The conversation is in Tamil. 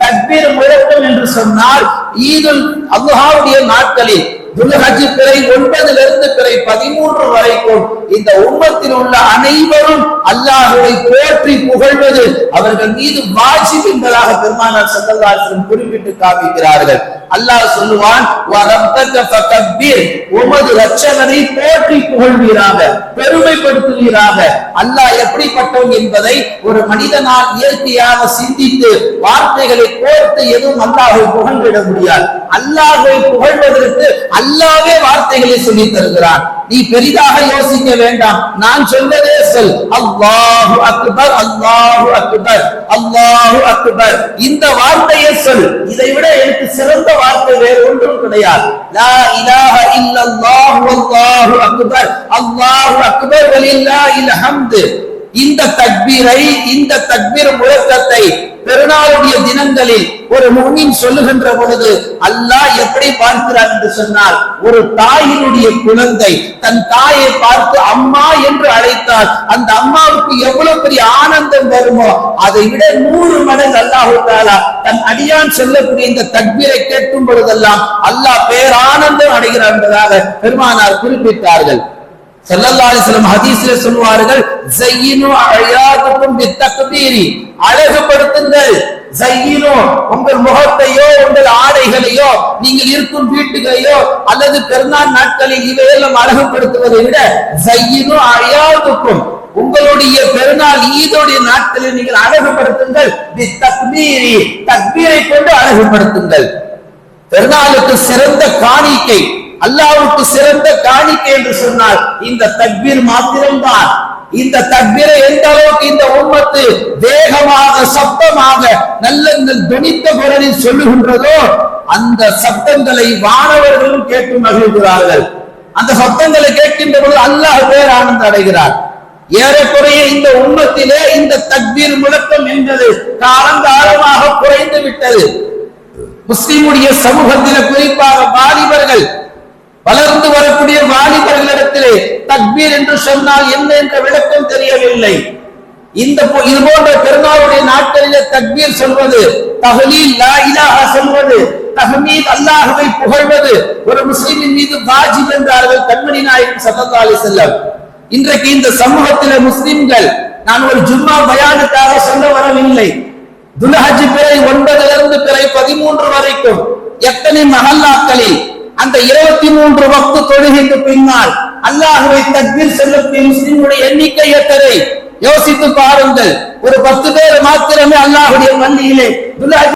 தக்பீர் முழக்கம் என்று சொன்னால் ஈதுல் அல்ஹாவுடைய நாட்களில் துல்ஹஜ் பிறை 9 பிறை 13 வரைக்கும் இந்த உம்மத்தில் உள்ள அனைவரும் அல்லாஹ்வை போற்றி புகழ்வது அவர்கள் மீது வாஜிப் என்பதாக பெருமானார் ஸல்லல்லாஹு அலைஹி வஸல்லம் குறிப்பிட்டு காண்பிக்கிறார்கள். அல்லாஹ் சொல்லுவான் வரப்பக ஃபகபீர், உமது இரட்சகனை போற்றி புகழ்வீராக, பெருமைப்படுத்துவீராக. அல்லாஹ் எப்படிப்பட்டவன் என்பதை ஒரு மனிதனால் இயற்கையாக சிந்தித்து வார்த்தைகளை கோர்த்து எதுவும் அல்லாஹ்வை புகழ்ந்திட முடியாது. அல்லாஹ்வை புகழ்வதற்கு அல்லாஹ்வே வார்த்தைகளை சொல்லி தருகிறான். நீ பெரிதாக யோசிக்க வேண்டாம், நான் சொல்வதே சொல். அல்லாஹு அக்பர், அல்லாஹு அக்பர், அல்லாஹு அக்பர். இந்த வார்த்தையை சொல். இதை விட எனக்கு சிறந்த வார்த்தை வேறு ஒன்றும் கிடையாது. லா இலாஹ இல்லல்லாஹு வல்லாஹு அக்பர், அல்லாஹு அக்பர் வலில்லாஹில் ஹம்து. இந்த தக்பீரை, இந்த தக்பீர் முழக்கத்தை பெருநாளுடைய தினங்களில் ஒரு முஃமின் சொல்லுகின்ற பொழுது அல்லாஹ் எப்படி பார்க்கிறார் என்று சொன்னால், ஒரு தாயினுடைய குழந்தை தன் தாயை பார்த்து அம்மா என்று அழைத்தால் அந்த அம்மாவுக்கு எவ்வளவு பெரிய ஆனந்தம் வருமோ அதை விட 100 மடங்கு அல்லாஹ் தஆலா தன் அடியான் சொல்லக்கூடிய இந்த தக்பீரை கேட்கும் பொழுதெல்லாம் அல்லாஹ் பேரானந்தம் அடைகிறார் என்பதாக பெருமானார் குறிப்பிட்டார்கள். ஸல்லல்லாஹு அலைஹி வஸல்லம் ஹதீஸிலே சொல்வார்கள், ஸய்யினு அயாதுக்கும் பித்தக்பீரி, அழகுபடுத்துங்கள். ஸய்யினு, உங்கள் முகத்தையோ உங்கள் ஆடைகளையோ நீங்கள் இருக்கும் வீட்டுகளையோ அல்லது பெருநாள் நாட்களில் இவையெல்லாம் அழகுபடுத்துவதை விட ஸய்யினு அயாதுக்கும், உங்களுடைய பெருநாள் ஈதுடைய நாட்களில் நீங்கள் அழகுபடுத்துங்கள். பித்தக்பீரி, தக்பீரை கொண்டு அழகுபடுத்துங்கள். பெருநாளுக்கு சிறந்த காணிக்கை, அல்லாஹ்வுக்கு சிறந்த காணிக்கை என்று சொன்னால் இந்த தக்பீர் மாத்திரம்தான். இந்த தக்பீரை எந்த அளவுக்கு இந்த உம்மத்து வேகமாக சப்தமாக நல்ல துணித்த குரலில் சொல்லுகின்றதோ அந்த சப்தங்களை வானவர்களும் கேட்டு மகிழ்கிறார்கள். அந்த சப்தங்களை கேட்கின்ற பொழுது அல்லாஹ் பேரானந்தம் அடைகிறார். ஏறக்குறைய இந்த உம்மத்திலே இந்த தக்பீர் முழக்கம் என்பது காலங்காலமாக குறைந்து விட்டது. முஸ்லிமுடைய சமூகத்தில் குறிப்பாக வாலிபர்கள், வளர்ந்து வரக்கூடிய வாலிபர்களிடத்திலே தக்பீர் என்று சொன்னால் என்ன என்ற விளக்கம் தெரியவில்லை. இது போன்ற பெருநாளுடைய நாட்களிலே தக்பீர் சொல்வது, தஹ்லீல் லா இலாஹ சொல்வது, தஹ்மீத் அல்லாஹ்வை புகழ்வது ஒரு முஸ்லிமின் மீது வாஜிப் என்றார்கள் கண்மணி நாயகம் ஸல்லல்லாஹு அலைஹி வஸல்லம். இன்றைக்கு இந்த சமூகத்திலே முஸ்லிம்கள், நான் ஒரு ஜும்மா பயானுக்காக சொல்ல வரவில்லை, துல்ஹஜ் பிறை 9 பிறை 13 வரைக்கும் எத்தனை மஹல்லாக்களில் அந்த 23 வக்து தொழுகைக்கு பின்னால் அல்லாஹ்வை தக்பீர் சொல்லக்கூடிய முஸ்லிம்களுடைய எண்ணிக்கை எத்தனை யோசித்து பாருங்கள். ஒரு 10 பேர் மாத்திரமே அல்லாஹ்வுடைய பள்ளியிலே துல்ஹஜ்